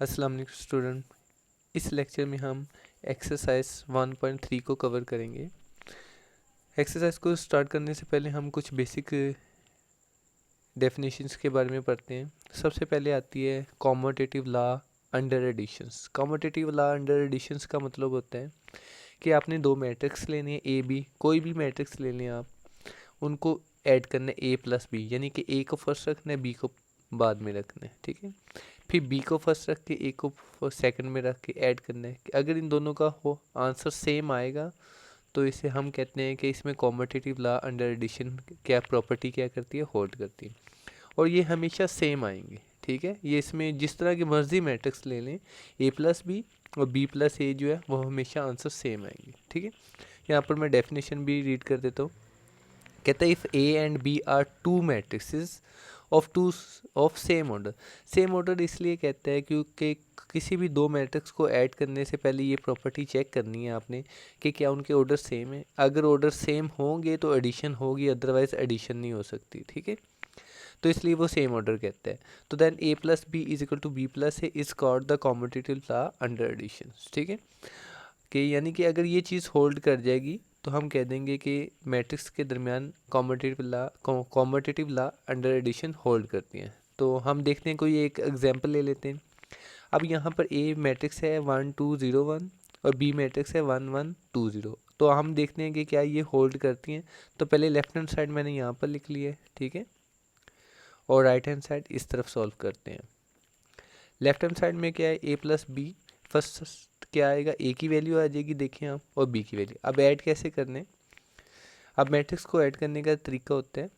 अस्सलाम वालेकुम स्टूडेंट। इस लेक्चर में हम एक्सरसाइज 1.3 को कवर करेंगे। एक्सरसाइज को स्टार्ट करने से पहले हम कुछ बेसिक डेफिनेशंस के बारे में पढ़ते हैं। सबसे पहले आती है commutative law under additions. Commutative law under additions का मतलब होता है कि आपने दो मैट्रिक्स लेने हैं, ए बी, कोई भी मैट्रिक्स ले लें आप, उनको ऐड करना है ए प्लस बी, यानी कि ए को फर्स्ट रखना है, बी को बाद में रखना है, ठीक है। फिर बी को फर्स्ट रख के ए को सेकंड में रख के ऐड करना है। अगर इन दोनों का हो आंसर सेम आएगा तो इसे हम कहते हैं कि इसमें कॉम्यूटेटिव लॉ अंडर एडिशन क्या प्रॉपर्टी क्या करती है, होल्ड करती है। और ये हमेशा सेम आएंगे, ठीक है। ये इसमें जिस तरह की मर्जी मैट्रिक्स ले लें, ए प्लस बी और बी प्लस ए जो है वो हमेशा आंसर सेम आएंगे, ठीक है। यहाँ पर मैं डेफिनेशन भी रीड कर देता हूँ। कहता है if A and B are two matrices of same order. Same order इसलिए कहता है क्योंकि किसी भी दो मैट्रिक्स को ऐड करने से पहले ये प्रॉपर्टी चेक करनी है आपने कि क्या उनके ऑर्डर सेम है। अगर ऑर्डर सेम होंगे तो एडिशन होगी, अदरवाइज एडिशन नहीं हो सकती, ठीक है। तो इसलिए वो सेम ऑर्डर कहता है। तो then A plus B is equal to B plus A is called the commutative law under addition, ठीक है। कि यानी कि अगर ये चीज़ होल्ड कर जाएगी तो हम कह देंगे कि मैट्रिक्स के दरमियान commutative law under addition hold करती हैं। तो हम देखते हैं, कोई एक एग्जांपल ले लेते हैं। अब यहाँ पर ए मैट्रिक्स है 1 2 0 1 और बी मैट्रिक्स है 1 1 2 0। तो हम देखते हैं कि क्या ये होल्ड करती हैं। तो पहले लेफ्ट हैंड साइड मैंने यहाँ पर लिख लिया है, ठीक है, और राइट हैंड साइड इस तरफ सॉल्व करते हैं। लेफ्ट हैंड साइड में क्या है, ए प्लस बी, फर्स्ट क्या आएगा, ए की वैल्यू आ जाएगी, देखिए आप, और बी की वैल्यू। अब ऐड कैसे करने, अब मैट्रिक्स को ऐड करने का तरीका होता है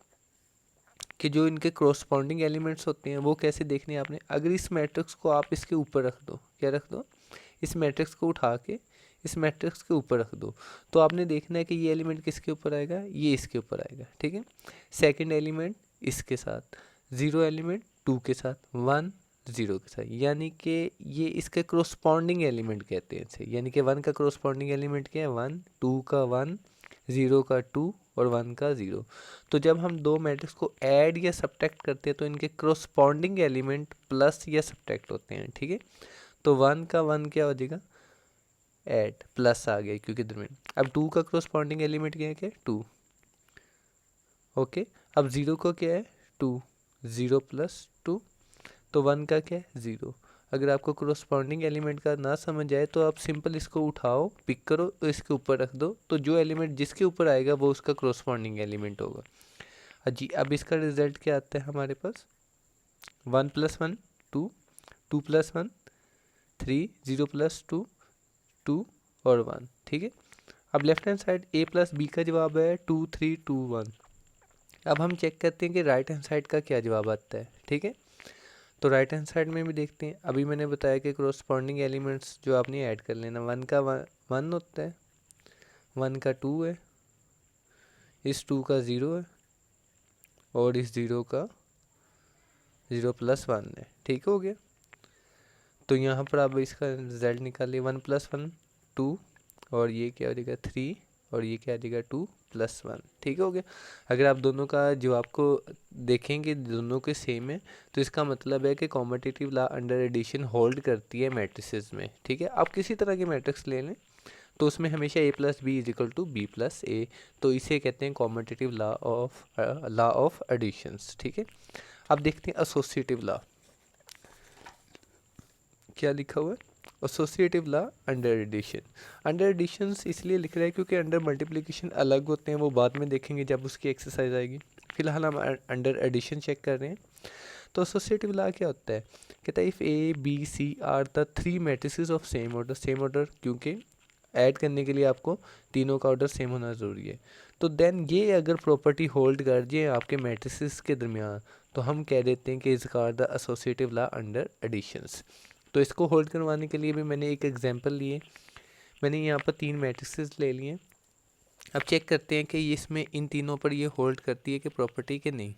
कि जो इनके क्रॉसपॉन्डिंग एलिमेंट्स होते हैं वो कैसे देखने हैं आपने। अगर इस मैट्रिक्स को आप इसके ऊपर रख दो, क्या रख दो, इस मैट्रिक्स को उठा के इस मैट्रिक्स के ऊपर रख दो, तो आपने देखना है कि ये एलिमेंट किसके ऊपर आएगा, ये इसके ऊपर आएगा, ठीक है। सेकंड एलिमेंट इसके साथ, जीरो एलिमेंट टू के साथ, वन जीरो के साथ, यानी कि ये इसके क्रॉसपॉन्डिंग एलिमेंट कहते हैं इसे। यानी कि वन का क्रॉसपॉन्डिंग एलिमेंट क्या है, वन, टू का वन, ज़ीरो का टू और वन का ज़ीरो। तो जब हम दो मैट्रिक्स को ऐड या सब्ट्रैक्ट करते हैं तो इनके क्रॉसपॉन्डिंग एलिमेंट प्लस या सब्ट्रैक्ट होते हैं, ठीक है। तो वन का वन क्या हो जाएगा, ऐड, प्लस आ गया क्योंकि दरमियान। अब टू का क्रॉसपॉन्डिंग एलिमेंट क्या है, क्या, टू, ओके। अब ज़ीरो को क्या है, टू, ज़ीरो प्लस टू, तो वन का क्या है, ज़ीरो। अगर आपको क्रॉसपॉन्डिंग एलिमेंट का ना समझ आए तो आप सिंपल इसको उठाओ, पिक करो और इसके ऊपर रख दो, तो जो एलिमेंट जिसके ऊपर आएगा वो उसका क्रॉसपॉन्डिंग एलिमेंट होगा। जी, अब इसका रिजल्ट क्या आता है हमारे पास, one plus one two, two plus one three, zero plus two two और वन, ठीक है। अब left hand side a plus b का जवाब है 2 3 2 1। अब हम चेक करते हैं कि राइट हैंड साइड का क्या जवाब आता है, ठीक है। तो राइट हैंड साइड में भी देखते हैं। अभी मैंने बताया कि क्रॉसपॉन्डिंग एलिमेंट्स जो आपने ऐड कर लेना, वन का वन होता है, वन का टू है, इस टू का ज़ीरो है और इस ज़ीरो का ज़ीरो प्लस वन है, ठीक हो गया। तो यहाँ पर आप इसका रिजल्ट निकालिए, वन प्लस वन टू और ये क्या हो जाएगा थ्री और ये क्या आ जाएगा टू प्लस वन, ठीक हो गया। अगर आप दोनों का जवाब को देखेंगे दोनों के सेम है तो इसका मतलब है कि commutative law under addition hold करती है मैट्रिसेस में, ठीक है। आप किसी तरह के मैट्रिक्स ले लें तो उसमें हमेशा a plus B is equal to B plus a, तो इसे कहते हैं कॉम्यूटेटिव लॉ ऑफ एडिशंस, ठीक है। अब देखते हैं एसोसिएटिव लॉ क्या लिखा हुआ है, associative law under addition. Under addition इसलिए लिख रहा है क्योंकि अंडर मल्टीप्लिकेशन अलग होते हैं, वो बाद में देखेंगे जब उसकी एक्सरसाइज आएगी। फिलहाल हम अंडर एडिशन चेक कर रहे हैं। तो एसोसिएटिव लॉ क्या होता है, कहता है if A B C are the three matrices of same order, same order क्योंकि ऐड करने के लिए आपको तीनों का ऑर्डर सेम होना ज़रूरी है। तो देन ये अगर प्रॉपर्टी होल्ड कर जाए आपके मैट्रिसेस के दरमियान तो हम कह देते हैं कि is called the associative law under additions. तो इसको होल्ड करवाने के लिए भी मैंने एक एग्जांपल लिए, मैंने यहाँ पर तीन मैट्रिसेस ले लिए। अब चेक करते हैं कि इसमें इन तीनों पर ये होल्ड करती है कि प्रॉपर्टी के नहीं।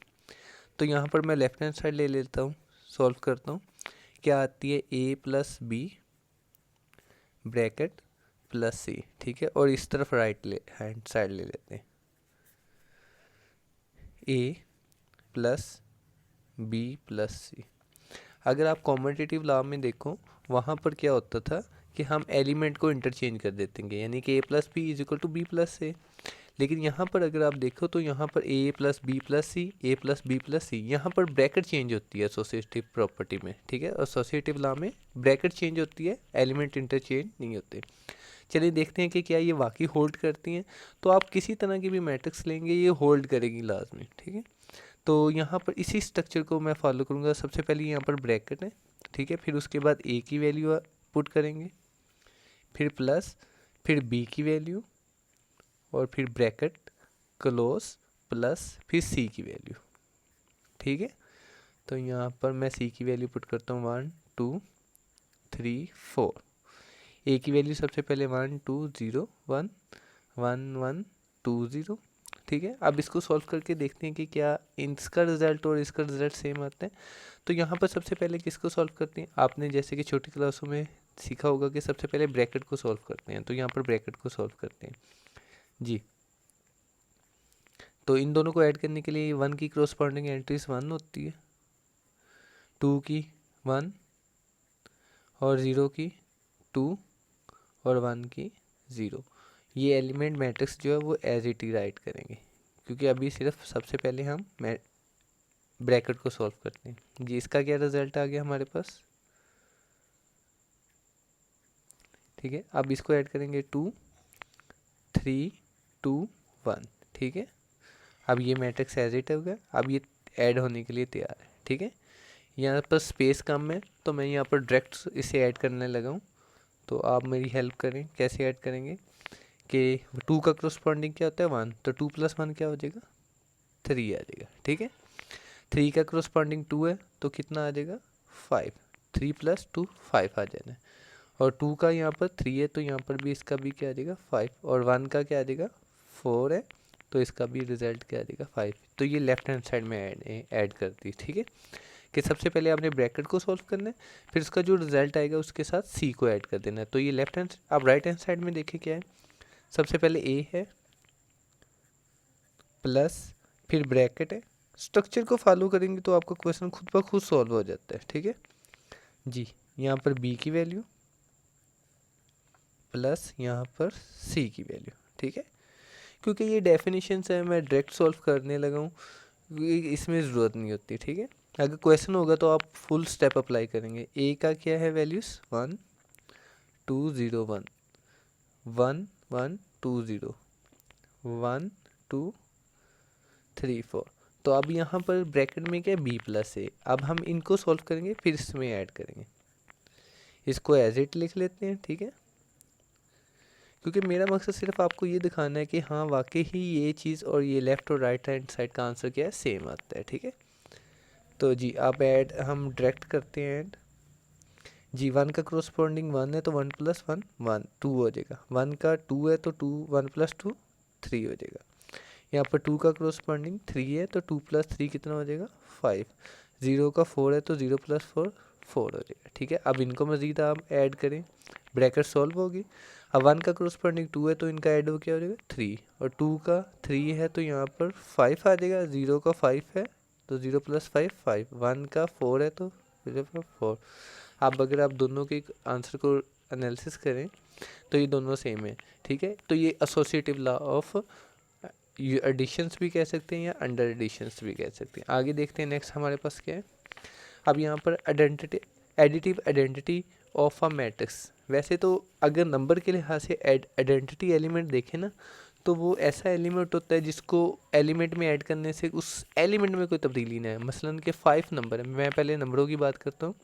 तो यहाँ पर मैं लेफ्ट हैंड साइड ले लेता हूँ, सॉल्व करता हूँ। क्या आती है, ए प्लस बी ब्रैकेट प्लस सी, ठीक है। और इस तरफ राइट हैंड साइड ले लेते हैं, ए प्लस बी प्लस सी। अगर आप कॉम्पिटिटिव लॉ में देखो वहाँ पर क्या होता था कि हम एलिमेंट को इंटरचेंज कर देते हैं, यानी कि a plus B is equal to B plus a. लेकिन यहाँ पर अगर आप देखो तो यहाँ पर a plus b plus c, a plus b plus c, यहाँ पर ब्रैकेट चेंज होती है एसोसिएटिव प्रॉपर्टी में, ठीक है। एसोसिएटिव लॉ में ब्रैकेट चेंज होती है, एलिमेंट इंटरचेंज नहीं होते। चलिए देखते हैं कि क्या ये वाकई होल्ड करती हैं। तो आप किसी तरह की भी मैट्रिक्स लेंगे ये होल्ड करेगी लाजमी, ठीक है। तो यहाँ पर इसी स्ट्रक्चर को मैं फॉलो करूँगा। सबसे पहले यहाँ पर ब्रैकेट है, ठीक है, फिर उसके बाद a की वैल्यू पुट करेंगे, फिर प्लस, फिर b की वैल्यू, और फिर ब्रैकेट क्लोज प्लस फिर c की वैल्यू, ठीक है। तो यहाँ पर मैं c की वैल्यू पुट करता हूँ 1 2 3 4। a की वैल्यू सबसे पहले 1 2 0 1 1 1 2 0, ठीक है। अब इसको सॉल्व करके देखते हैं कि क्या इसका रिजल्ट और इसका रिजल्ट सेम आता है। तो यहाँ पर सबसे पहले किसको सॉल्व करते हैं, आपने जैसे कि छोटी क्लासों में सीखा होगा कि सबसे पहले ब्रैकेट को सॉल्व करते हैं। तो यहाँ पर ब्रैकेट को सॉल्व करते हैं जी। तो इन दोनों को ऐड करने के लिए 1 की क्रॉसपॉन्डिंग एंट्रीज 1 होती है, 2 की 1, और 0 की 2, और 1 की 0। ये एलिमेंट मैट्रिक्स जो है वो एज इट इज राइट करेंगे, क्योंकि अभी सिर्फ सबसे पहले हम ब्रैकेट को सॉल्व करते हैं जी। इसका क्या रिजल्ट आ गया हमारे पास, ठीक है। अब इसको ऐड करेंगे 2 3 2 1, ठीक है। अब ये मैट्रिक्स एज इट हो गया, अब ये ऐड होने के लिए तैयार है, ठीक है। यहाँ पर स्पेस कम है तो मैं यहाँ पर डायरेक्ट इसे ऐड करने लगा हूँ। तो आप मेरी हेल्प करें, कैसे ऐड करेंगे कि 2 का क्रॉसपॉन्डिंग क्या होता है 1, तो 2 प्लस 1 क्या हो जाएगा 3 आ जाएगा, ठीक है। 3 का क्रॉसपॉन्डिंग 2 है तो कितना आ जाएगा 5, 3 प्लस 2 5 आ जाना है। और 2 का यहाँ पर 3 है तो यहाँ पर भी इसका भी क्या आ जाएगा 5, और 1 का क्या आ जाएगा 4 है तो इसका भी रिजल्ट क्या आ जाएगा 5। तो ये लेफ्ट हैंड साइड में ऐड कर दी, ठीक है। कि सबसे पहले आपने ब्रैकेट को सॉल्व करना है, फिर उसका जो रिजल्ट आएगा उसके साथ सी को ऐड कर देना है। तो ये लेफ्ट हैंड, आप राइट हैंड साइड में देखें क्या है, सबसे पहले ए है प्लस फिर ब्रैकेट है। स्ट्रक्चर को फॉलो करेंगे तो आपका क्वेश्चन खुद ब खुद सॉल्व हो जाता है, ठीक है जी। यहाँ पर बी की वैल्यू प्लस यहाँ पर सी की वैल्यू, ठीक है। क्योंकि ये डेफिनेशन है मैं डायरेक्ट सॉल्व करने लगा हूँ, इसमें ज़रूरत नहीं होती, ठीक है। अगर क्वेश्चन होगा तो आप फुल स्टेप अप्लाई करेंगे। ए का क्या है वैल्यूज़ 1 2 0 1 1 1 2 0 1 2 3 4। तो अब यहाँ पर ब्रैकेट में क्या है बी प्लस ए। अब हम इनको सॉल्व करेंगे फिर इसमें ऐड करेंगे। इसको एज इट लिख लेते हैं, ठीक है। क्योंकि मेरा मकसद सिर्फ आपको ये दिखाना है कि हाँ वाकई ही ये चीज़ और ये लेफ़्ट और राइट हैंड साइड का आंसर क्या है सेम आता है, ठीक है। तो जी आप ऐड हम डायरेक्ट करते हैं ऐड जी। 1 का क्रॉसपॉन्डिंग 1 है तो 1 प्लस 1 1 2 हो जाएगा। 1 का 2 है तो 2 1 प्लस 2 3 हो जाएगा। यहाँ पर 2 का क्रॉसपॉन्डिंग 3 है तो 2 प्लस 3 कितना हो जाएगा 5। 0 का 4 है तो 0 प्लस 4 4 हो जाएगा, ठीक है। अब इनको मज़ीद आप ऐड करें, ब्रैकेट सॉल्व होगी। अब 1 का क्रॉसपॉन्डिंग 2 है तो इनका ऐड हो क्या हो जाएगा 3, और 2 का 3 है तो यहाँ पर 5 आ जाएगा। 0 का 5 है तो 0 प्लस 5 5, 1 का 4 है तो 0 प्लस 4। अब अगर आप दोनों के आंसर को एनालिसिस करें तो ये दोनों सेम है, ठीक है। तो ये एसोसिएटिव लॉ ऑफ एडिशंस भी कह सकते हैं या अंडर एडिशंस भी कह सकते हैं। आगे देखते हैं नेक्स्ट हमारे पास क्या है। अब यहाँ पर additive identity of a matrix. वैसे तो अगर नंबर के लिहाज से आइडेंटिटी एलिमेंट देखें ना तो वो ऐसा एलिमेंट होता है जिसको एलिमेंट में ऐड करने से उस एलिमेंट में कोई तब्दीली ना है। मसलन के 5 नंबर है, मैं पहले नंबरों की बात करता हूँ।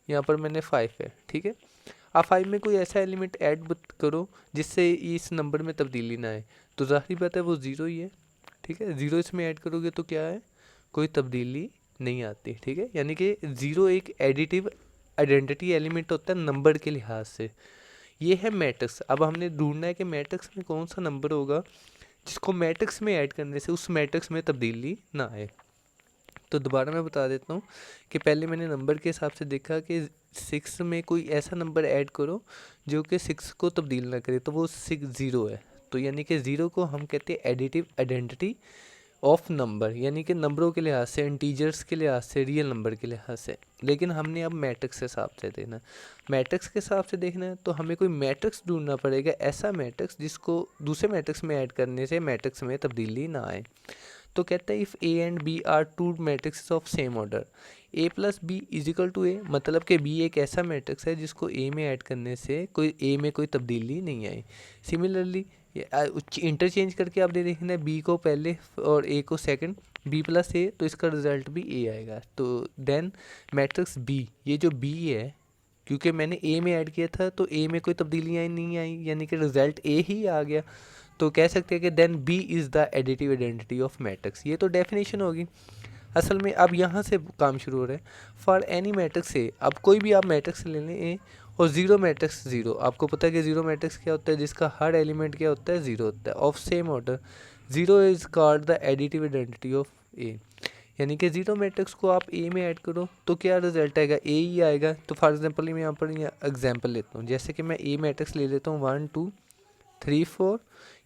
यहाँ पर मैंने 5 है, ठीक है। आप 5 में कोई ऐसा एलिमेंट ऐड करो जिससे इस नंबर में तब्दीली ना आए, तो ज़ाहिर बात है वो 0 ही है, ठीक है। 0 इसमें ऐड करोगे तो क्या है कोई तब्दीली नहीं आती, ठीक है। यानी कि 0 एक एडिटिव आइडेंटिटी एलिमेंट होता है नंबर के लिहाज से। ये है मैट्रिक्स। अब हमने ढूंढना है कि मैट्रिक्स में कौन सा नंबर होगा जिसको मैट्रिक्स में ऐड करने से उस मैट्रिक्स में तब्दीली ना आए। तो दोबारा मैं बता देता हूँ कि पहले मैंने नंबर के हिसाब से देखा कि 6 में कोई ऐसा नंबर ऐड करो जो कि 6 को तब्दील ना करे, तो वो 6 0 है। तो यानी कि 0 को हम कहते हैं एडिटिव आइडेंटिटी ऑफ नंबर, यानी कि नंबरों के लिहाज से, इंटीजर्स के लिहाज से, रियल नंबर के लिहाज से। लेकिन हमने अब मैट्रिक्स के हिसाब से देखना, मैट्रिक्स के हिसाब से देखना है तो हमें कोई मैट्रिक्स ढूंढना पड़ेगा, ऐसा मैट्रिक्स जिसको दूसरे मैट्रिक्स में ऐड करने से मैट्रिक्स में तब्दीली ना आए। तो कहता है if A and B are two matrix of same order, a plus B is equal to a, मतलब कि बी एक ऐसा मैट्रिक्स है जिसको ए में ऐड करने से कोई ए में कोई तब्दीली नहीं आई। सिमिलरली इंटरचेंज करके आपने देखना है बी को पहले और ए को सेकंड, बी प्लस ए, तो इसका रिजल्ट भी ए आएगा। तो देन मैट्रिक्स बी, ये जो बी है, क्योंकि मैंने ए में ऐड किया था तो ए में कोई तब्दीलियाँ नहीं आई, यानी कि रिजल्ट ए ही आ गया। तो कह सकते हैं कि then B is the additive identity of matrix. ये तो डेफिनेशन होगी। असल में अब यहाँ से काम शुरू हो रहा है। फॉर एनी मैट्रिक्स ए, अब कोई भी आप मैट्रिक्स ले लें ए, और ज़ीरो मैट्रिक्स ज़ीरो, आपको पता है कि ज़ीरो मैट्रिक्स क्या होता है, जिसका हर एलिमेंट क्या होता है, ज़ीरो होता है, of same order. Zero is called the additive identity of a, यानी कि ज़ीरो मैट्रिक्स को आप ए में ऐड करो तो क्या रिजल्ट आएगा, ए ही आएगा। तो फॉर एग्जांपल मैं यहाँ पर एग्जांपल लेता हूँ, जैसे कि मैं ए मैट्रिक्स ले लेता हूँ 1 2 3 4,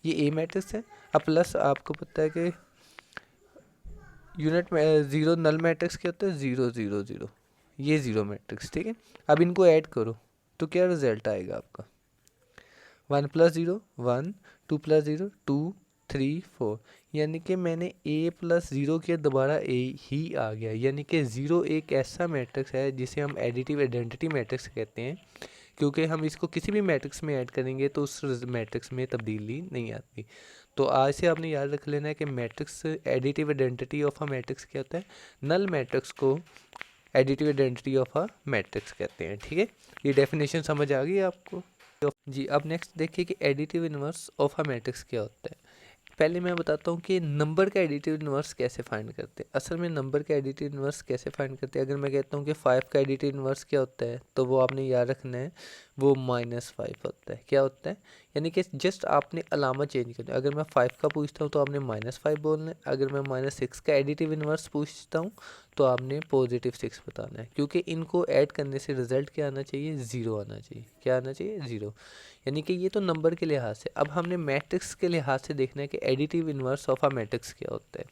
ये ए मैट्रिक्स है। अब प्लस आपको पता है कि यूनिट में ज़ीरो नल मैट्रिक्स क्या होता है, 0 0 0, ये ज़ीरो मैट्रिक्स, ठीक है। अब इनको ऐड करो तो क्या रिजल्ट आएगा आपका, 1 प्लस 0 1, 2 प्लस 0 2 3 4, यानी कि मैंने ए प्लस ज़ीरो किया, दोबारा ए ही आ गया। यानी कि ज़ीरो एक ऐसा मैट्रिक्स है जिसे हम एडिटिव आइडेंटिटी मैट्रिक्स कहते हैं, क्योंकि हम इसको किसी भी मैट्रिक्स में ऐड करेंगे तो उस मैट्रिक्स में तब्दीली नहीं आती। तो आज से आपने याद रख लेना है कि matrix additive identity of a matrix क्या होता है, नल मैट्रिक्स को additive identity of a matrix कहते हैं, ठीक है। ये डेफिनेशन समझ आ गई आपको जी। अब नेक्स्ट देखिए कि additive inverse of a matrix क्या होता है। पहले मैं बताता हूँ कि नंबर का एडिटिव इनवर्स कैसे फाइंड करते हैं। असल में नंबर का एडिटिव इनवर्स कैसे फाइंड करते हैं, अगर मैं कहता हूँ कि 5 का एडिटिव इनवर्स क्या होता है, तो वो आपने याद रखना है, वो -5 होता है। क्या होता है, यानी कि जस्ट आपने अलामा चेंज करना है। अगर मैं 5 का पूछता हूँ तो आपने -5 बोलना है, अगर मैं -6 का एडिटिव इनवर्स पूछता हूँ तो आपने +6 बताना है, क्योंकि इनको ऐड करने से रिजल्ट क्या आना चाहिए, 0 आना चाहिए। क्या आना चाहिए, 0। यानी कि ये तो नंबर के लिहाज से। अब हमने मैट्रिक्स के लिहाज से देखना है कि additive inverse of a matrix क्या होता है।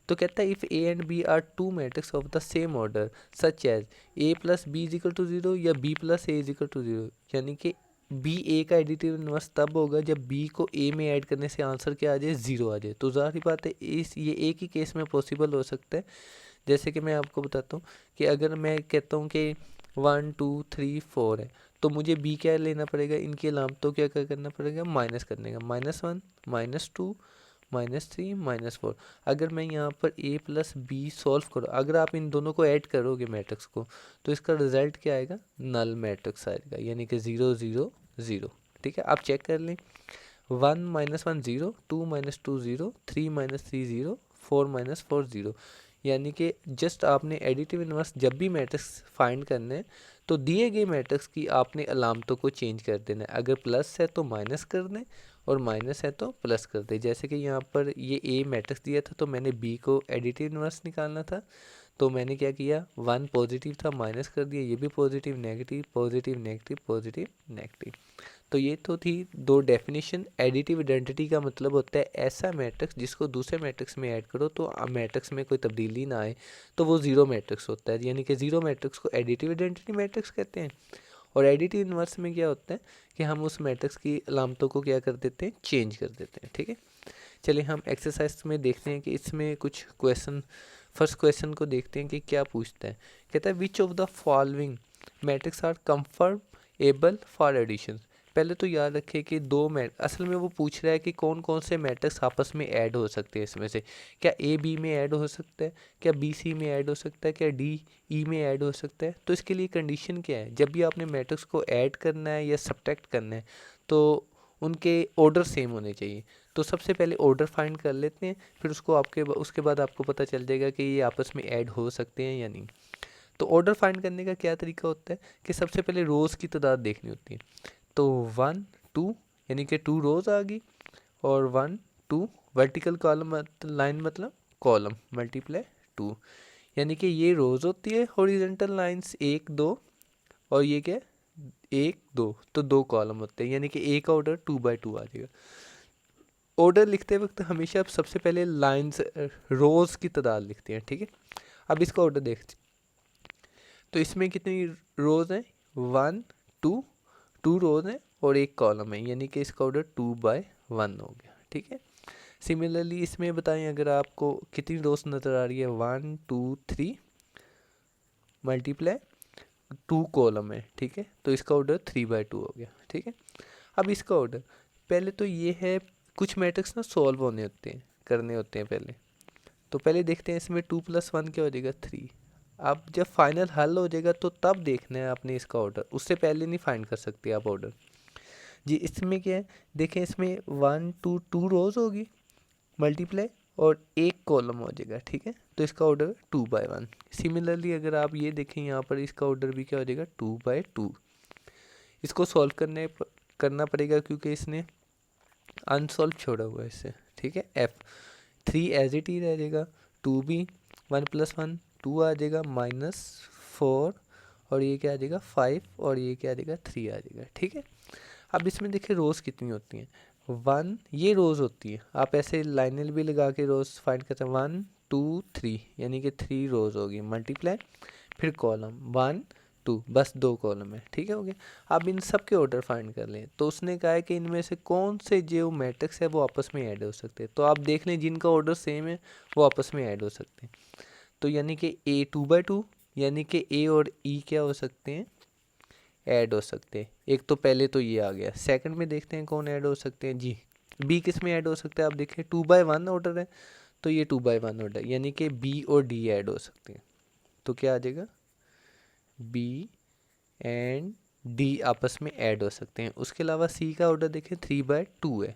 तो कहता है if A and B are two matrix of the same order such as A plus B is equal to 0 या B plus A is equal to 0, यानी कि बी ए का एडिटिव इनवर्स तब होगा जब बी को ए में ऐड करने से आंसर क्या आ जाए, 0 आ जाए। तो ज़ाहिर बात है ये एक ही केस में पॉसिबल हो सकता है। जैसे कि मैं आपको बताता हूँ कि अगर मैं कहता हूँ कि 1 2 3 4 है, तो मुझे बी क्या लेना पड़ेगा, इनकी अलामतों क्या क्या करना पड़ेगा, माइनस करने का, -1 -2 -3 -4। अगर मैं यहाँ पर a प्लस बी सॉल्व करूँ, अगर आप इन दोनों को ऐड करोगे मैट्रिक्स को, तो इसका रिजल्ट क्या आएगा, नल मैट्रिक्स आएगा, यानी कि 0 0 0। ठीक है, आप चेक कर लें, 1 -1 0, 2 -2 0, 3 -3 0, 4 -4 0। यानी कि जस्ट आपने एडिटिव इनवर्स जब भी मैट्रिक्स फाइंड करना है तो दिए गए मैट्रिक्स की आपने अलामतों को चेंज कर देना है। अगर प्लस है तो माइनस कर दें और माइनस है तो प्लस कर दें। जैसे कि यहाँ पर ये ए मैट्रिक्स दिया था तो मैंने बी को एडिटिव इनवर्स निकालना था, तो मैंने क्या किया, 1 पॉजिटिव था माइनस कर दिया, ये भी positive negative positive negative positive negative. तो ये तो थी दो डेफिनेशन। एडिटिव आइडेंटिटी का मतलब होता है ऐसा मैट्रिक्स जिसको दूसरे मैट्रिक्स में ऐड करो तो मैट्रिक्स में कोई तब्दीली ना आए, तो वो ज़ीरो मैट्रिक्स होता है। यानी कि ज़ीरो मैट्रिक्स को एडिटिव आइडेंटिटी मैट्रिक्स कहते हैं। और एडिटिव इनवर्स में क्या होता है कि हम उस मैट्रिक्स की अलामतों को क्या कर देते हैं, चेंज कर देते हैं। ठीक है, चलिए हम एक्सरसाइज में देखते हैं कि इसमें कुछ क्वेश्चन, फर्स्ट क्वेश्चन को देखते हैं कि क्या पूछता है। कहता है which of the following matrix are comfortable for addition. पहले तो याद रखें कि असल में वो पूछ रहा है कि कौन कौन से मैट्रिक्स आपस में ऐड हो सकते हैं। इसमें से क्या ए बी में ऐड हो सकता है, क्या बी सी में ऐड हो सकता है, क्या डी ई में ऐड हो सकता है। तो इसके लिए कंडीशन क्या है, जब भी आपने मैट्रिक्स को ऐड करना है या सब्ट्रैक्ट करना है तो उनके ऑर्डर सेम होने चाहिए। तो सबसे पहले ऑर्डर फाइंड कर लेते हैं, फिर उसके बाद आपको पता चल जाएगा कि ये आपस में ऐड हो सकते हैं या नहीं। तो ऑर्डर फाइंड करने का क्या तरीका होता है कि सबसे पहले रोज़ की तादाद देखनी होती है। तो 1 2 यानी कि 2 रोज़ आ गई, और 1 2 वर्टिकल कॉलम लाइन मतलब कॉलम मल्टीप्लाई 2, यानी कि ये रोज़ होती है हॉरिजेंटल लाइंस 1 2, और ये क्या 1 2, तो 2 कॉलम होते हैं, यानी कि ए का ऑर्डर 2 बाई 2 आ जाएगा। ऑर्डर लिखते वक्त हमेशा आप सबसे पहले लाइंस रोज़ की तादाद लिखते हैं, ठीक है। अब इसका ऑर्डर देखते तो इसमें कितनी रोज़ हैं, 1 2, 2 रोज़ हैं और 1 कॉलम है, यानी कि इसका ऑर्डर 2/1 हो गया, ठीक है। सिमिलरली इसमें बताएं अगर आपको कितनी रोज़ नज़र आ रही है, 1 2 3 मल्टीप्लाई 2 कॉलम है, ठीक है, तो इसका ऑर्डर 3/2 हो गया, ठीक है। अब इसका ऑर्डर पहले तो ये है, कुछ मैट्रिक्स ना सॉल्व होने होते हैं, करने होते हैं पहले, तो पहले देखते हैं इसमें 2 + 1 क्या हो जाएगा, 3। अब जब फाइनल हल हो जाएगा तो तब देखना है आपने इसका ऑर्डर, उससे पहले नहीं फाइंड कर सकते आप ऑर्डर जी। इसमें क्या है, देखें इसमें 1 2 2 रोज़ होगी मल्टीप्लाई और 1 कॉलम हो जाएगा, ठीक है, तो इसका ऑर्डर 2/1। सिमिलरली अगर आप ये देखें यहाँ पर इसका ऑर्डर भी क्या हो जाएगा, 2/2। इसको सॉल्व करना पड़ेगा क्योंकि इसने अनसॉल्व छोड़ा हुआ है इससे, ठीक है। F3 एज इट ही रह जाएगा, 2 भी 1 + 1 2 आ जाएगा, -4 और ये क्या आ जाएगा 5 और ये क्या आ जाएगा 3 आ जाएगा, ठीक है। अब इसमें देखिए रोज़ कितनी होती हैं, 1 ये रोज़ होती है, आप ऐसे लाइनें भी लगा के रोज़ फाइंड करते हैं, 1 2 3 यानी कि 3 रोज़ होगी, मल्टीप्लाई फिर कॉलम 1 2, बस 2 कॉलम है, ठीक है, हो गया। अब इन सब के ऑर्डर फाइंड कर लें, तो उसने कहा है कि इनमें से कौन से जो मैट्रिक्स है वो आपस में ऐड हो सकते हैं, तो आप देख लें जिनका ऑर्डर सेम है वो आपस में ऐड हो सकते हैं, तो यानी कि A 2/2 यानी कि A और E क्या हो सकते हैं, ऐड हो सकते हैं। एक तो पहले तो ये आ गया, सेकंड में देखते हैं कौन ऐड हो सकते हैं जी। B किस में ऐड हो सकता है, आप देखें 2/1 ऑर्डर है, तो ये 2/1 ऑर्डर यानी कि B और D ऐड हो सकते हैं, तो क्या आ जाएगा, B एंड D आपस में ऐड हो सकते हैं। उसके अलावा C का ऑर्डर देखें 3/2 है,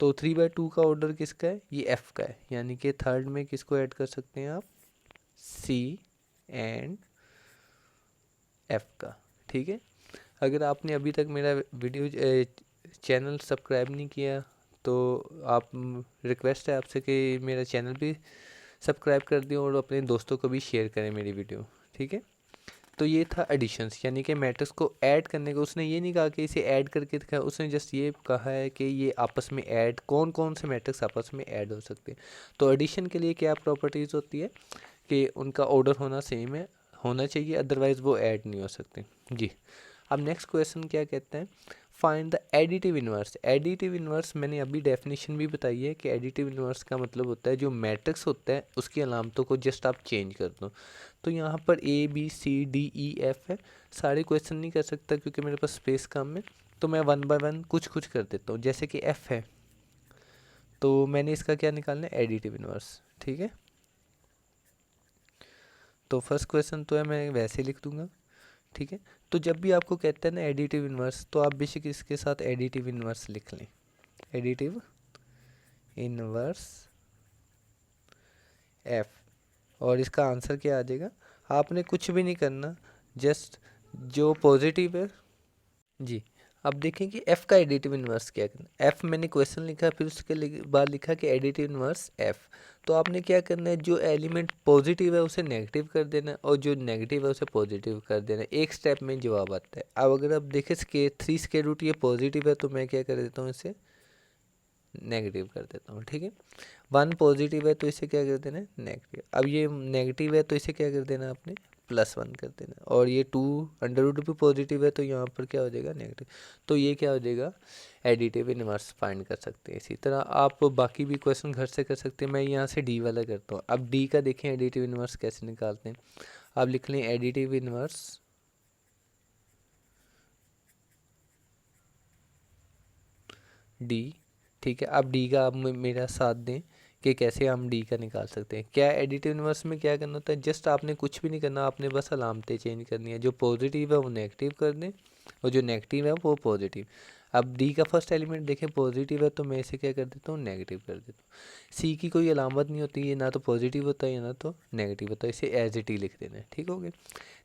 तो 3/2 का ऑर्डर किसका है, ये F का है, यानी कि थर्ड में किसको ऐड कर सकते हैं आप, C एंड F का, ठीक है। अगर आपने अभी तक मेरा वीडियो चैनल सब्सक्राइब नहीं किया तो आप रिक्वेस्ट है आपसे कि मेरा चैनल भी सब्सक्राइब कर दें और अपने दोस्तों को भी शेयर करें मेरी वीडियो, ठीक है। तो ये था एडिशंस, यानी कि मैट्रिक्स को ऐड करने को, उसने ये नहीं कहा कि इसे ऐड करके दिखाया, उसने जस्ट ये कहा है कि ये आपस में ऐड, कौन कौन से मैट्रिक्स आपस में ऐड हो सकते हैं। तो एडिशन के लिए क्या प्रॉपर्टीज़ होती है कि उनका ऑर्डर होना सेम है, होना चाहिए, अदरवाइज़ वो ऐड नहीं हो सकते जी। अब नेक्स्ट क्वेश्चन क्या कहते हैं, find the additive inverse. Additive inverse मैंने अभी डेफिनेशन भी बताई है कि एडिटिव इन्वर्स का मतलब होता है जो मैट्रिक्स होता है उसकी अलामतों को जस्ट आप चेंज कर दो। तो यहाँ पर ABCDEF है, सारे क्वेश्चन नहीं कर सकता क्योंकि मेरे पास स्पेस कम है, तो मैं 1 बाय 1 कुछ कुछ कर देता हूँ। जैसे कि F है तो मैंने इसका क्या निकालना है, एडिटिव इन्वर्स, ठीक है। तो फर्स्ट क्वेश्चन तो है मैं वैसे लिख दूंगा, ठीक है। तो जब भी आपको कहते हैं ना एडिटिव इन्वर्स, तो आप बेशक इसके साथ एडिटिव इन्वर्स लिख लें, एडिटिव इन्वर्स F, और इसका आंसर क्या आ जाएगा, आपने कुछ भी नहीं करना, जस्ट जो पॉजिटिव है जी। अब देखें कि F का एडिटिव इन्वर्स क्या करना, F मैंने क्वेश्चन लिखा, फिर उसके बाद लिखा कि एडिटिव इन्वर्स F, तो आपने क्या करना है, जो एलिमेंट पॉजिटिव है उसे नेगेटिव कर देना है और जो नेगेटिव है उसे पॉजिटिव कर देना है, एक स्टेप में जवाब आता है। अब अगर आप देखें 3 स्क्वायर रूट ये पॉजिटिव है तो मैं क्या कर देता हूँ, इसे नेगेटिव कर देता हूँ, ठीक है। 1 पॉजिटिव है तो इसे क्या कर देना है, नेगेटिव। अब ये नेगेटिव है तो इसे क्या कर देना आपने, +1 कर देना, और ये 2 अंडर रूट भी पॉजिटिव है तो यहाँ पर क्या हो जाएगा, नेगेटिव। तो ये क्या हो जाएगा, एडिटिव इन्वर्स फाइंड कर सकते हैं। इसी तरह आप बाकी भी क्वेश्चन घर से कर सकते हैं, मैं यहाँ से D वाला करता हूँ। अब D का देखें एडिटिव इन्वर्स कैसे निकालते हैं, आप लिख लें एडिटिव इन्वर्स D, ठीक है। अब D का आप मेरा साथ दें कि कैसे हम D का निकाल सकते हैं। क्या एडिटिव इन्वर्स में क्या करना होता है, जस्ट आपने कुछ भी नहीं करना, आपने बस अलामतें चेंज करनी है, जो पॉजिटिव है वो नेगेटिव कर दें और जो नेगेटिव है वो पॉजिटिव। अब D का फर्स्ट एलिमेंट देखें पॉजिटिव है तो मैं इसे क्या कर देता हूँ, नेगेटिव कर देता हूँ। C की कोई अलामत नहीं होती है, ना तो पॉजिटिव होता है ना तो नेगेटिव होता है, इसे एज इट ही लिख देना है, ठीक हो गया।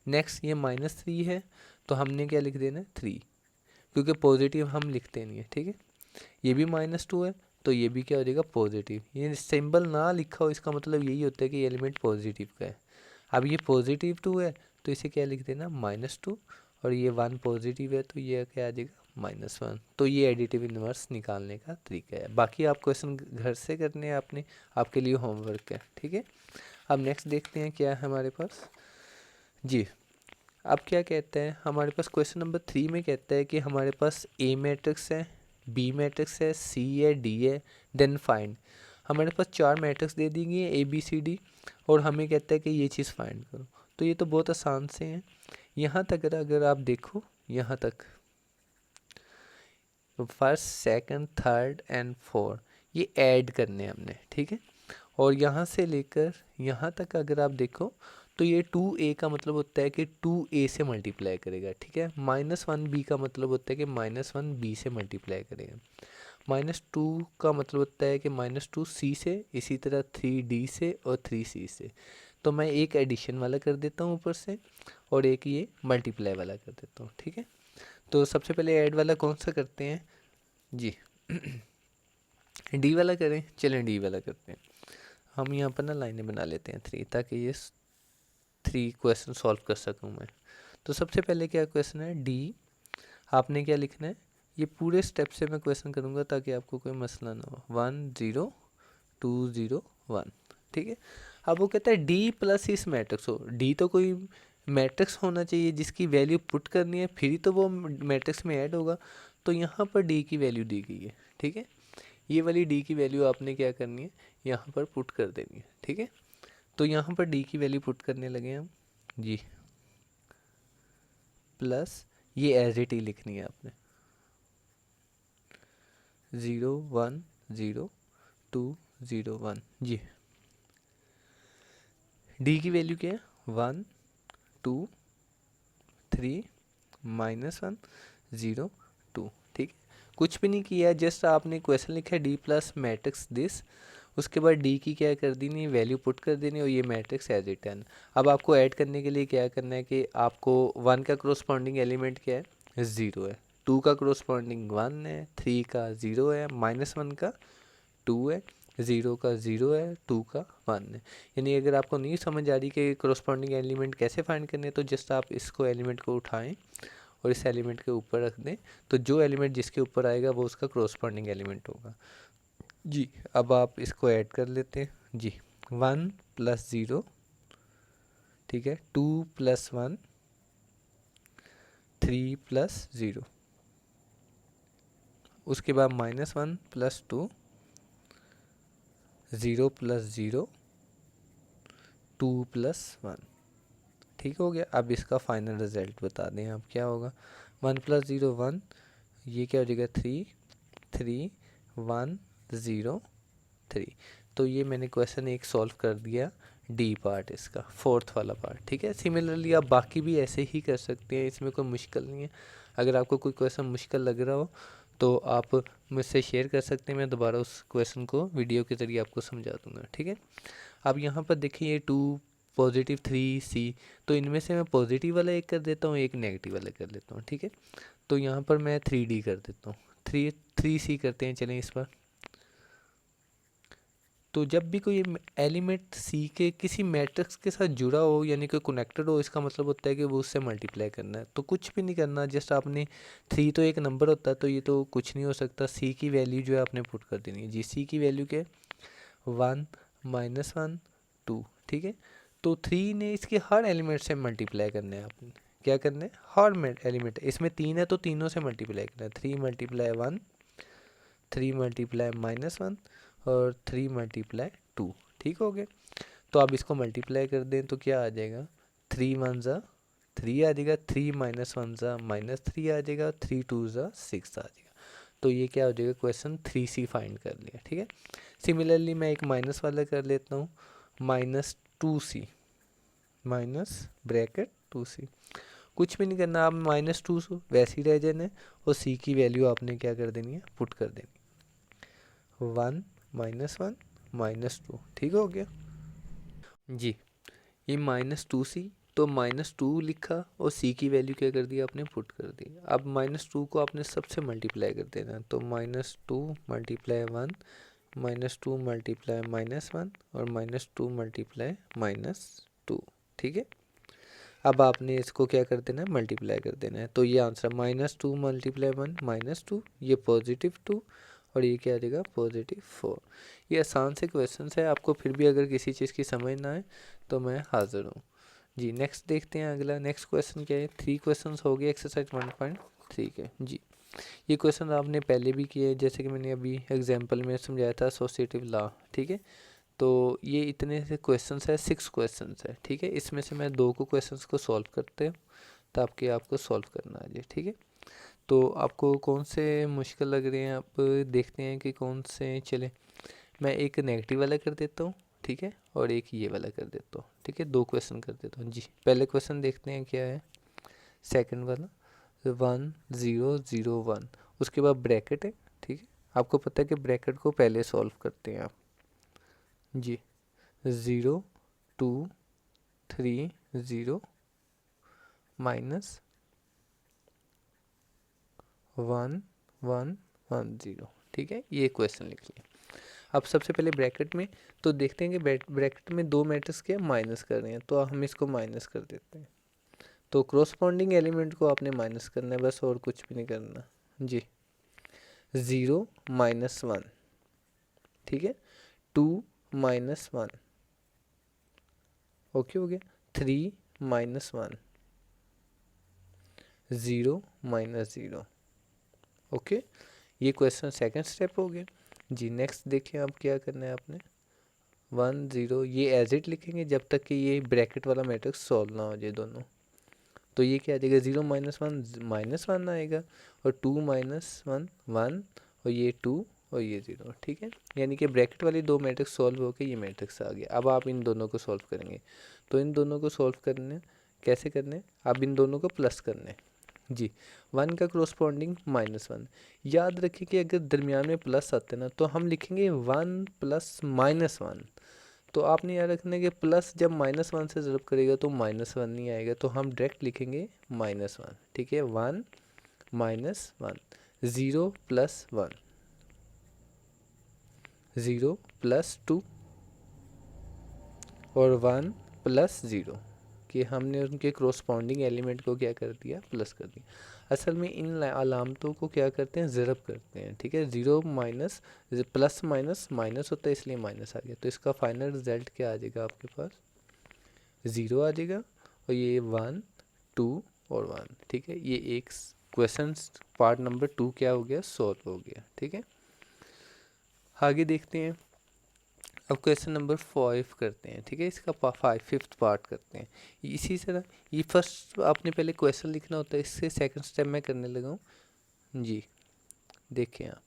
नेक्स्ट ये -3 है तो हमने क्या लिख देना है, 3, क्योंकि पॉजिटिव हम लिखते नहीं है, ठीक है। ये भी -2 है तो ये भी क्या हो जाएगा, पॉजिटिव। ये सिंबल ना लिखा हो इसका मतलब यही होता है कि एलिमेंट पॉजिटिव का है। अब ये पॉजिटिव 2 है तो इसे क्या लिख देना, -2, और ये 1 पॉजिटिव है तो ये क्या आ जाएगा, -1। तो ये एडिटिव इन्वर्स निकालने का तरीका है। बाकी आप क्वेश्चन घर से करने हैं आपने, आपके लिए होमवर्क है, ठीक है। अब नेक्स्ट देखते हैं क्या है हमारे पास जी। अब क्या कहते हैं हमारे पास क्वेश्चन नंबर 3 में कहता है कि हमारे पास ए मैट्रिक्स है, बी मैट्रिक्स है, सी है, डी है, देन फाइंड। हमारे पास 4 मैट्रिक्स दे दी गई है ए बी सी डी, और हमें कहता है कि ये चीज़ फाइंड करो। तो ये तो बहुत आसान से हैं। यहाँ तक अगर आप देखो, यहाँ तक first second third and four ये ऐड करने हैं हमने, ठीक है। और यहाँ से लेकर यहाँ तक अगर आप देखो तो ये 2a का मतलब होता है कि 2a से मल्टीप्लाई करेगा, ठीक है। -1b का मतलब होता है कि -1b से मल्टीप्लाई करेगा। -2 का मतलब होता है कि -2c से, इसी तरह 3d से और 3c से। तो मैं एक एडिशन वाला कर देता हूँ ऊपर से, और एक ये मल्टीप्लाई वाला कर देता हूँ, ठीक है। तो सबसे पहले ऐड वाला कौन सा करते हैं जी? डी वाला करें, चलें डी वाला करते हैं। हम यहाँ पर ना लाइनें बना लेते हैं 3, ताकि ये 3 क्वेश्चन सॉल्व कर सकूँ मैं। तो सबसे पहले क्या क्वेश्चन है डी, आपने क्या लिखना है, ये पूरे स्टेप से मैं क्वेश्चन करूँगा ताकि आपको कोई मसला ना हो। 1 0 2 0 1, ठीक है। अब वो कहता है डी प्लस इस मैट्रिक्स हो, डी तो कोई मैट्रिक्स होना चाहिए जिसकी वैल्यू पुट करनी है, फिर ही तो वो मैट्रिक्स में ऐड होगा। तो यहाँ पर डी की वैल्यू दी गई है, ठीक है। ये वाली डी की वैल्यू आपने क्या करनी है, यहाँ पर पुट कर देनी है, ठीक है। तो यहाँ पर डी की वैल्यू पुट करने लगे हम जी, प्लस ये एज इट ही लिखनी है आपने 0 1 0 2 0 1 जी। डी की वैल्यू क्या है 1 2 3 -1 0 2, ठीक है। कुछ भी नहीं किया, जस्ट आपने क्वेश्चन लिखा है डी प्लस मैट्रिक्स दिस, उसके बाद डी की क्या कर देनी, वैल्यू पुट कर देनी, और ये मैट्रिक्स एज इट है। अब आपको ऐड करने के लिए क्या करना है कि आपको 1 का क्रोस्पॉन्डिंग एलिमेंट क्या है 0 है, 2 का क्रोस्पॉन्डिंग 1 है, 3 का 0 है, -1 का 2 है, 0 का 0 है, 2 का 1 है। यानी अगर आपको नहीं समझ आ रही कि क्रोस्पॉन्डिंग एलिमेंट कैसे फाइंड करने, तो जस्ट आप इसको एलिमेंट को उठाएं और इस एलिमेंट के ऊपर रख दें, तो जो एलिमेंट जिसके ऊपर आएगा वो उसका क्रोस्पॉन्डिंग एलिमेंट होगा जी। अब आप इसको ऐड कर लेते हैं जी। 1 + 0, ठीक है, 2 + 1, 3 + 0, उसके बाद -1 + 2, 0 + 0, 2 + 1, ठीक हो गया। अब इसका फाइनल रिजल्ट बता दें आप क्या होगा। 1 + 0 1, ये क्या हो जाएगा 3 3 1 0 3। तो ये मैंने क्वेश्चन एक सॉल्व कर दिया, डी पार्ट इसका, फोर्थ वाला पार्ट, ठीक है। सिमिलरली आप बाकी भी ऐसे ही कर सकते हैं, इसमें कोई मुश्किल नहीं है। अगर आपको कोई क्वेश्चन मुश्किल लग रहा हो तो आप मुझसे शेयर कर सकते हैं, मैं दोबारा उस क्वेश्चन को वीडियो के ज़रिए आपको समझा दूंगा, ठीक है। अब यहाँ पर देखिए ये 2 +3 सी, तो इनमें से मैं पॉजिटिव वाला एक कर देता हूँ, एक नेगेटिव वाला कर देता हूँ, ठीक है। तो यहाँ पर मैं 3D कर देता हूँ, 3C करते हैं, चलें इस पर। तो जब भी कोई एलिमेंट सी के किसी मैट्रिक्स के साथ जुड़ा हो, यानी कि कनेक्टेड हो, इसका मतलब होता है कि वो उससे मल्टीप्लाई करना है। तो कुछ भी नहीं करना, जस्ट आपने 3 तो एक नंबर होता है, तो ये तो कुछ नहीं हो सकता, सी की वैल्यू जो है आपने पुट कर देनी है जी। सी की वैल्यू क्या है 1 -1 2, ठीक है। तो 3 ने इसके हर एलिमेंट से मल्टीप्लाई करना है आपने, क्या करना है हर एलिमेंट, इसमें 3 है तो तीनों से मल्टीप्लाई करना है। 3 × 1, 3 × -1 और 3 × 2, ठीक हो गया। तो आप इसको मल्टीप्लाई कर दें तो क्या आ जाएगा 3 1 ज़ा 3 आ जाएगा, 3 -1 ज़ा -3 आ जाएगा, 3 2 ज़ा 6 आ जाएगा। तो ये क्या हो जाएगा क्वेश्चन 3C फाइंड कर लिया, ठीक है। सिमिलरली मैं एक माइनस वाला कर लेता हूँ, -2C -2C, कुछ भी नहीं करना, आप -2 वैसे ही रह जाने, और C की वैल्यू आपने क्या कर देनी है पुट कर देनी, 1 -1 -2, ठीक हो गया जी। ये -2C, तो -2 लिखा और C की वैल्यू क्या कर दी आपने पुट कर दी। अब -2 को आपने सबसे मल्टीप्लाई कर देना, तो -2 × 1 -2 × -1 और -2 × -2, ठीक है। अब आपने इसको क्या कर देना है, मल्टीप्लाई कर देना है। तो ये आंसर -2 × 1 -2, ये +2 और ये क्या आ जाएगा +4। ये आसान से क्वेश्चन है, आपको फिर भी अगर किसी चीज़ की समझ ना आए तो मैं हाजिर हूँ जी। नेक्स्ट देखते हैं अगला। नेक्स्ट क्वेश्चन क्या है, 3 क्वेश्चन हो गए एक्सरसाइज 1.3 के जी। ये क्वेश्चन आपने पहले भी किए, जैसे कि मैंने अभी एग्जाम्पल में समझाया था एसोसिएटिव लॉ, ठीक है। तो ये इतने से क्वेश्चंस है, 6 क्वेश्चंस है, ठीक है। इसमें से मैं 2 को क्वेश्चंस को सॉल्व करते हैं ताकि आपको सॉल्व करना है जी, ठीक है। तो आपको कौन से मुश्किल लग रहे हैं, आप देखते हैं कि कौन से चले। मैं एक नेगेटिव वाला कर देता हूँ, ठीक है, और एक ये वाला कर देता हूँ, ठीक है। 2 क्वेश्चन कर देता हूँ जी। पहले क्वेश्चन देखते हैं क्या है, सेकंड वाला 1 0 0 1, उसके बाद ब्रैकेट है, ठीक है। आपको पता है कि ब्रैकेट को पहले सॉल्व करते हैं आप जी। 0 2 3 0 -1 1 1 0, ठीक है। ये क्वेश्चन लिख लिया। अब सबसे पहले ब्रैकेट में तो देखते हैं कि ब्रैकेट में 2 मैट्रिक्स क्या माइनस कर रहे हैं, तो हम इसको माइनस कर देते हैं। तो क्रॉसपॉन्डिंग एलिमेंट को आपने माइनस करना है बस, और कुछ भी नहीं करना जी। 0 -1, ठीक है। 2 -1, ओके हो गया। 3 -1, 0 -0, ओके। ये क्वेश्चन सेकंड स्टेप हो गया जी। नेक्स्ट देखिए आप क्या करना है आपने, 1 0 ये एज इट लिखेंगे जब तक कि ये ब्रैकेट वाला मैट्रिक्स सॉल्व ना हो जाए दोनों। तो ये क्या आ जाएगा, 0 -1 -1 आएगा, और 2 -1 1, और ये 2 और ये 0, ठीक है। यानी कि ब्रैकेट वाली 2 मैट्रिक्स सॉल्व होकर ये मैट्रिक्स आ गया। अब आप इन दोनों को सॉल्व करेंगे, तो इन दोनों को सॉल्व करने कैसे करने, आप इन दोनों को प्लस करने जी। 1 का क्रॉसपॉन्डिंग -1, याद रखिए कि अगर दरमियान में प्लस आते हैं ना तो हम लिखेंगे 1 + -1। तो आपने याद रखना है कि प्लस जब -1 से ज़रब करेगा तो -1 नहीं आएगा, तो हम डायरेक्ट लिखेंगे -1, ठीक है। 1 -1, 0 + 1, 0 + 2 और 1 + 0, कि हमने उनके क्रॉसपॉन्डिंग एलिमेंट को क्या कर दिया, प्लस कर दिया। असल में इन अलामतों को क्या करते हैं, ज़रब करते हैं, ठीक है। 0 माइनस प्लस माइनस माइनस होता है, इसलिए माइनस आ गया। तो इसका फाइनल रिजल्ट क्या आ जाएगा आपके पास, 0 आ जाएगा, और ये 1 2 और 1, ठीक है। ये एक क्वेश्चन पार्ट नंबर 2 क्या हो गया, सॉल्व हो गया, ठीक है। आगे देखते हैं। अब क्वेश्चन नंबर 5 करते हैं, ठीक है। इसका 5th पार्ट करते हैं। इसी तरह ये फर्स्ट आपने पहले क्वेश्चन लिखना होता है, इससे सेकंड स्टेप में करने लगा हूँ जी। देखें आप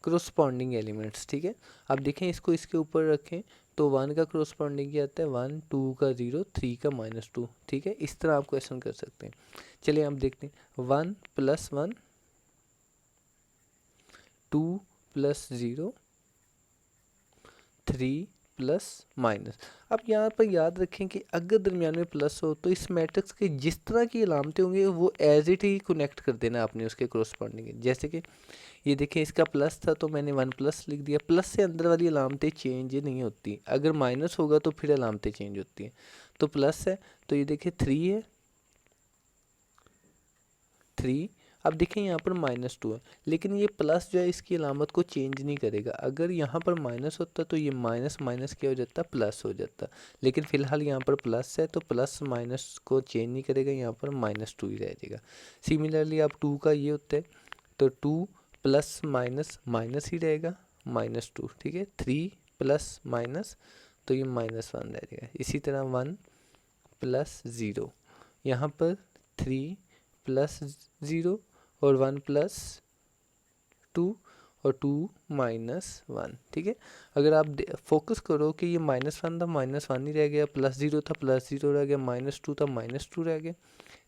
क्रॉसपॉन्डिंग एलिमेंट्स, ठीक है। अब देखें इसको इसके ऊपर रखें तो 1 का क्रॉसपॉन्डिंग क्या आता है, 1 2 का 0 3 का -2, ठीक है। इस तरह आप क्वेश्चन कर सकते हैं। चलिए आप देखते हैं 1 + 1 2 + 0 3 +। अब यहाँ पर याद रखें कि अगर दरमियान में प्लस हो तो इस मैट्रिक्स के जिस तरह की अलामतें होंगी वो एज इट ही कनेक्ट कर देना आपने उसके क्रॉसपॉन्डिंग। जैसे कि ये देखें इसका प्लस था तो मैंने 1+ लिख दिया। प्लस से अंदर वाली अलामतें चेंज नहीं होती, अगर माइनस होगा तो फिर अलामतें चेंज होती हैं। तो प्लस है तो ये देखिए 3 है, 3। अब देखें यहाँ पर -2 है, लेकिन ये प्लस जो है इसकी अलामत को चेंज नहीं करेगा। अगर यहाँ पर माइनस होता तो ये माइनस माइनस क्या हो जाता, प्लस हो जाता। लेकिन फ़िलहाल यहाँ पर प्लस है तो प्लस माइनस को चेंज नहीं करेगा, यहाँ पर -2 ही रह जाएगा। सिमिलरली अब 2 का ये होता है तो 2 + माइनस ही रहेगा, -2, ठीक है। 3 + माइनस तो ये -1 रह जाएगा। इसी तरह 1 + 0, यहाँ पर 3 + 0 और 1 + 2 और 2 - 1, ठीक है। अगर आप फोकस करो कि ये -1 था, -1 ही रह गया, +0 था, +0 रह गया, -2 था, -2 रह गया,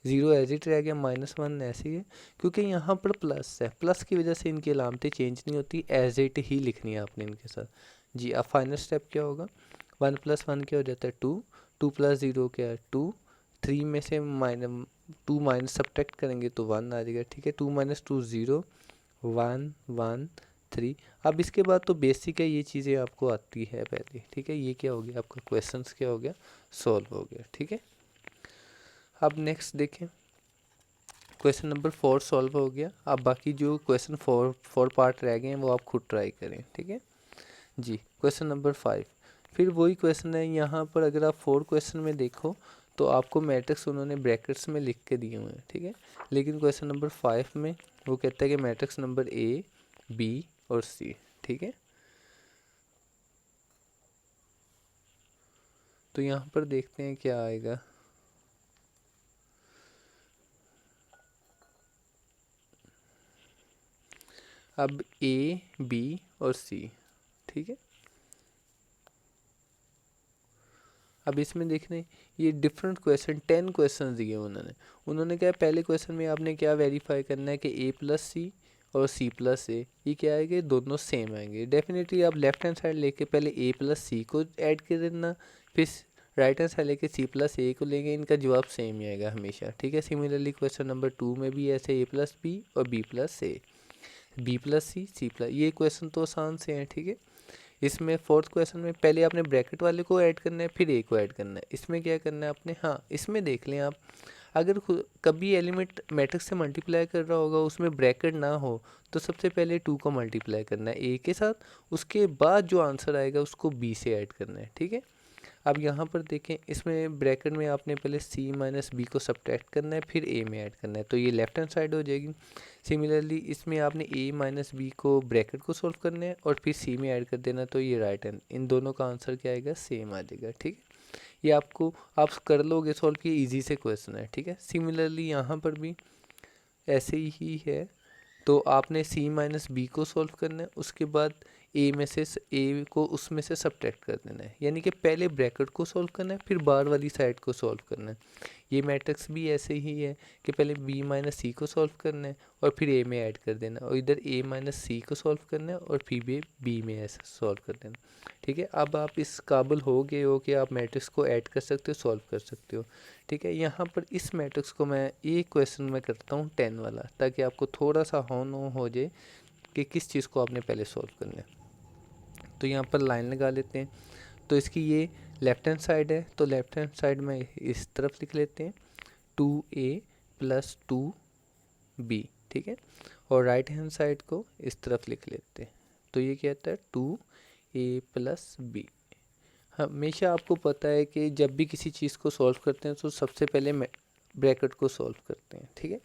0 एज इट रह गया, -1 ऐसे ही है। क्योंकि यहाँ पर प्लस है, प्लस की वजह से इनकी अलामतें चेंज नहीं होती, एज इट ही लिखनी है आपने इनके साथ जी। अब फाइनल स्टेप क्या होगा, 1 + 1 क्या हो जाता है 2, 2 + 0 क्या है 2, 3 में से -2 माइनस सब्ट्रैक्ट करेंगे तो 1 आ जाएगा, ठीक है। 2 - 2 0, 1 1 3। अब इसके बाद तो बेसिक है, ये चीज़ें आपको आती है पहले, ठीक है। ये क्या हो गया आपका क्वेश्चंस क्या हो गया, सॉल्व हो गया, ठीक है। अब नेक्स्ट देखें, क्वेश्चन नंबर 4 सॉल्व हो गया। अब बाकी जो क्वेश्चन 4 पार्ट रह गए हैं वो आप खुद ट्राई करें, ठीक है जी। क्वेश्चन नंबर 5 फिर वही क्वेश्चन है। यहाँ पर अगर आप 4 क्वेश्चन में देखो तो आपको मैट्रिक्स उन्होंने ब्रैकेट्स में लिख के दिए हुए हैं, ठीक है। लेकिन क्वेश्चन नंबर 5 में वो कहता है कि मैट्रिक्स नंबर ए, बी और सी, ठीक है। तो यहाँ पर देखते हैं क्या आएगा। अब ए, बी और सी, ठीक है। अब इसमें देखने ये डिफरेंट क्वेश्चन 10 क्वेश्चन दिए उन्होंने क्या पहले क्वेश्चन में आपने क्या वेरीफाई करना है कि ए प्लस सी और सी प्लस ए ये क्या आएंगे, दोनों सेम आएंगे। डेफिनेटली आप लेफ्ट हैंड साइड लेके पहले ए प्लस सी को ऐड कर देना, फिर राइट हैंड साइड लेके सी प्लस ए को लेंगे, इनका जवाब सेम ही आएगा हमेशा, ठीक है। सिमिलरली क्वेश्चन नंबर 2 में भी ऐसे ए प्लस बी और बी प्लस ए, बी प्लस सी, सी प्लस, ये क्वेश्चन तो आसान से हैं, ठीक है। इसमें 4th क्वेश्चन में पहले आपने ब्रैकेट वाले को ऐड करना है फिर ए को ऐड करना है। इसमें क्या करना है आपने, हाँ इसमें देख लें आप, अगर कभी एलिमेंट मैट्रिक्स से मल्टीप्लाई कर रहा होगा उसमें ब्रैकेट ना हो तो सबसे पहले 2 को मल्टीप्लाई करना है ए के साथ, उसके बाद जो आंसर आएगा उसको बी से ऐड करना है, ठीक है। अब यहाँ पर देखें इसमें ब्रैकेट में आपने पहले सी माइनस बी को सब्ट्रैक्ट करना है फिर ए में ऐड करना है, तो ये लेफ्ट हैंड साइड हो जाएगी। सिमिलरली इसमें आपने ए माइनस बी को ब्रैकेट को सॉल्व करना है और फिर सी में ऐड कर देना, तो ये राइट हैंड, इन दोनों का आंसर क्या आएगा, सेम आ जाएगा, ठीक है। ये आपको आप कर लोगे सॉल्व, किए ईजी से क्वेश्चन है, ठीक है। सिमिलरली यहाँ पर भी ऐसे ही है, तो आपने सी माइनस बी को सॉल्व करना है, उसके बाद ए में से ए को उसमें से सब्ट्रैक्ट कर देना है, यानी कि पहले ब्रैकेट को सॉल्व करना है फिर बाहर वाली साइड को सॉल्व करना है। ये मैट्रिक्स भी ऐसे ही है कि पहले बी माइनस सी को सॉल्व करना है और फिर ए में ऐड कर देना, और इधर ए माइनस सी को सॉल्व करना है और फिर बी में ऐसे सॉल्व कर देना, ठीक है। अब आप इस काबिल हो गए हो कि आप मैट्रिक्स को ऐड कर सकते हो, सॉल्व कर सकते हो, ठीक है। यहाँ पर इस मैट्रिक्स को मैं एक क्वेश्चन में करता हूँ 10 वाला, ताकि आपको थोड़ा सा हो जाए कि किस चीज़ को आपने पहले सॉल्व करना है। तो यहाँ पर लाइन लगा लेते हैं। तो इसकी ये लेफ्ट हैंड साइड है, तो लेफ्ट हैंड साइड में इस तरफ लिख लेते हैं 2a प्लस 2b, ठीक है। और राइट हैंड साइड को इस तरफ लिख लेते हैं, तो ये कहता है 2a प्लस b। हमेशा आपको पता है कि जब भी किसी चीज़ को सॉल्व करते हैं तो सबसे पहले ब्रैकेट को सॉल्व करते हैं, ठीक है।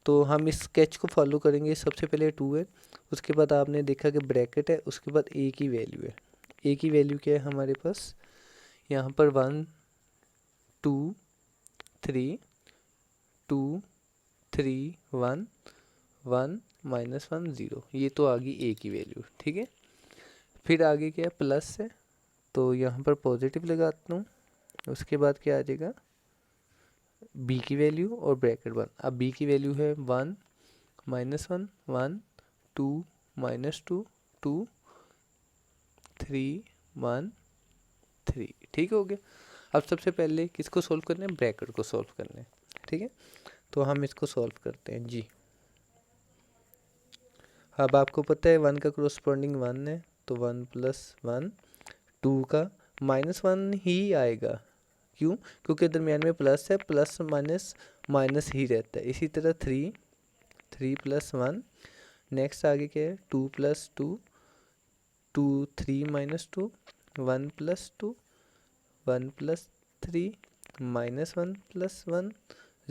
तो हम इस स्केच को फॉलो करेंगे। सबसे पहले 2 है, उसके बाद आपने देखा कि ब्रैकेट है, उसके बाद ए की वैल्यू है। ए की वैल्यू क्या है हमारे पास, यहाँ पर 1 2 3 2 3 1 1 -1 0, ये तो आ गई ए की वैल्यू, ठीक है। फिर आगे क्या है, प्लस है, तो यहाँ पर पॉजिटिव लगाता हूँ। उसके बाद क्या आ जाएगा, बी की वैल्यू और ब्रैकेट 1। अब बी की वैल्यू है 1 -1 1 2 -2 2 3 1 3, ठीक हो गया। अब सबसे पहले किसको सॉल्व करना है, ब्रैकेट को सॉल्व करना है, ठीक है। तो हम इसको सॉल्व करते हैं जी। अब आपको पता है 1 का कोरस्पॉन्डिंग 1 है, तो 1 + 1, 2 का -1 ही आएगा, क्यों, क्योंकि दरमियान में प्लस है, प्लस माइनस माइनस ही रहता है। इसी तरह 3 + 1, नेक्स्ट आगे क्या है 2 + 2 2 3 -2 1 + 2 1 + 3 -1 + 1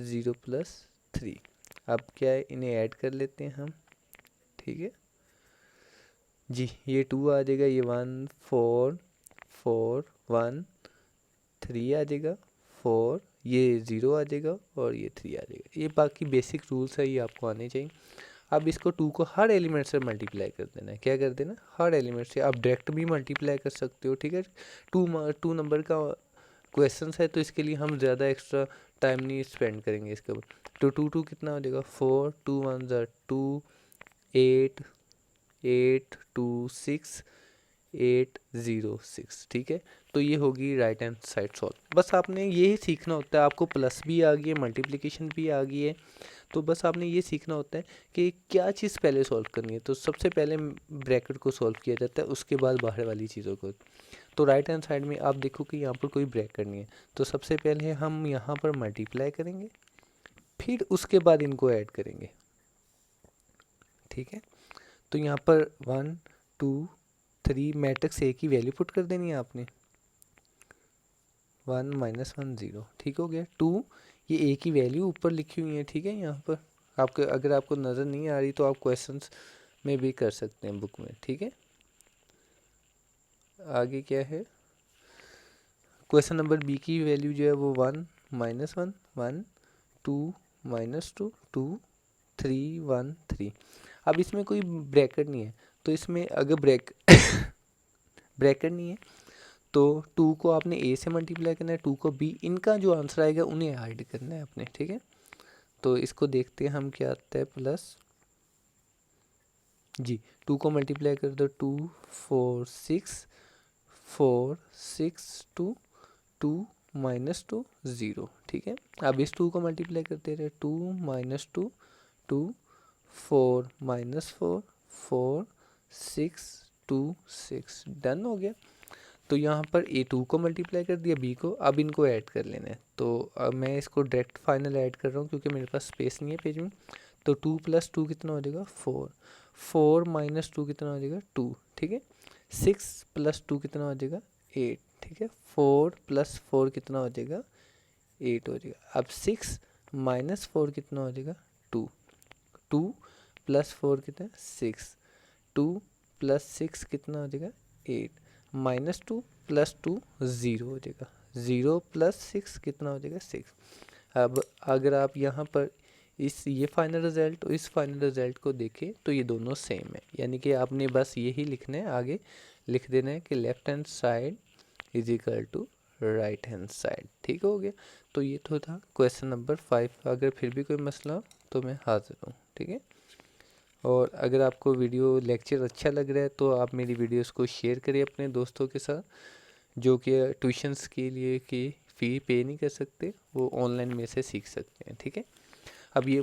0 + 3। अब क्या है, इन्हें ऐड कर लेते हैं हम, ठीक है जी। ये 2 आ जाएगा, ये 1 4 4 1 3 आ जाएगा 4, ये 0 आ जाएगा और ये 3 आ जाएगा। ये बाकी बेसिक रूल्स है, ये आपको आने चाहिए। अब इसको 2 को हर एलिमेंट से मल्टीप्लाई कर देना है, क्या कर देना, हर एलिमेंट से। आप डायरेक्ट भी मल्टीप्लाई कर सकते हो, ठीक है। 2 नंबर का क्वेश्चन है तो इसके लिए हम ज़्यादा एक्स्ट्रा टाइम नहीं स्पेंड करेंगे इसके ऊपर। तो 2 कितना हो जाएगा, 4 2 1 2 8 8 2 6 806, ठीक है। तो ये होगी राइट हैंड साइड सॉल्व। बस आपने ये सीखना होता है, आपको प्लस भी आ गई है, मल्टीप्लिकेशन भी आ गई है, तो बस आपने ये सीखना होता है कि क्या चीज़ पहले सॉल्व करनी है। तो सबसे पहले ब्रैकेट को सॉल्व किया जाता है, उसके बाद बाहर वाली चीज़ों को। तो राइट हैंड साइड में आप देखो कि यहाँ पर कोई ब्रैकेट नहीं है, तो सबसे पहले हम यहाँ पर मल्टीप्लाई करेंगे, फिर उसके बाद इनको ऐड करेंगे, ठीक है। तो यहाँ पर 1 2 3 मैट्रिक्स ए की वैल्यू पुट कर देनी है आपने, 1 -1 0, ठीक हो गया। 2 ये ए की वैल्यू ऊपर लिखी हुई है, ठीक है। यहाँ पर आपको अगर आपको नज़र नहीं आ रही तो आप क्वेश्चंस में भी कर सकते हैं बुक में, ठीक है। आगे क्या है, क्वेश्चन नंबर बी की वैल्यू जो है वो 1 -1 1 2 -2 2 3 1 3। अब इसमें कोई ब्रैकेट नहीं है, तो इसमें अगर ब्रैकेट नहीं है तो 2 को आपने ए से मल्टीप्लाई करना है, 2 को बी, इनका जो आंसर आएगा उन्हें ऐड करना है अपने, ठीक है। तो इसको देखते हैं हम क्या आता है, प्लस जी 2 को मल्टीप्लाई कर दो, 2 4 6 4 6 2 2 -2 0, ठीक है। अब इस 2 को मल्टीप्लाई करते रहे, 2 -2 2 4 -4 4 6 2 6, डन हो गया। तो यहाँ पर ए 2 को मल्टीप्लाई कर दिया, बी को, अब इनको ऐड कर लेना है। तो अब मैं इसको डायरेक्ट फाइनल ऐड कर रहा हूँ क्योंकि मेरे पास स्पेस नहीं है पेज में। तो 2 + 2 कितना हो जाएगा, 4 4 -2 कितना हो जाएगा, 2, ठीक है। 6 + 2 कितना हो जाएगा, 8, ठीक है। 4 + 4 कितना हो जाएगा, 8 हो जाएगा। अब 6 - 4 कितना हो जाएगा, 2 2 + 4 कितना, 6 2 + 6 कितना हो जाएगा, 8 -2 + 2 0 हो जाएगा, 0 + 6 कितना हो जाएगा, 6। अब अगर आप यहाँ पर ये फाइनल रिजल्ट और इस फाइनल रिजल्ट को देखें तो ये दोनों सेम है, यानी कि आपने बस यही लिखना है, आगे लिख देना है कि left hand side = right hand side, ठीक हो गया। तो ये तो था क्वेश्चन नंबर 5। अगर फिर भी कोई मसला हो तो मैं हाजिर हूँ, ठीक है। और अगर आपको वीडियो लेक्चर अच्छा लग रहा है तो आप मेरी वीडियोस को शेयर करिए अपने दोस्तों के साथ, जो कि ट्यूशन्स के लिए की फ़ी पे नहीं कर सकते, वो ऑनलाइन में से सीख सकते हैं, ठीक है। अब ये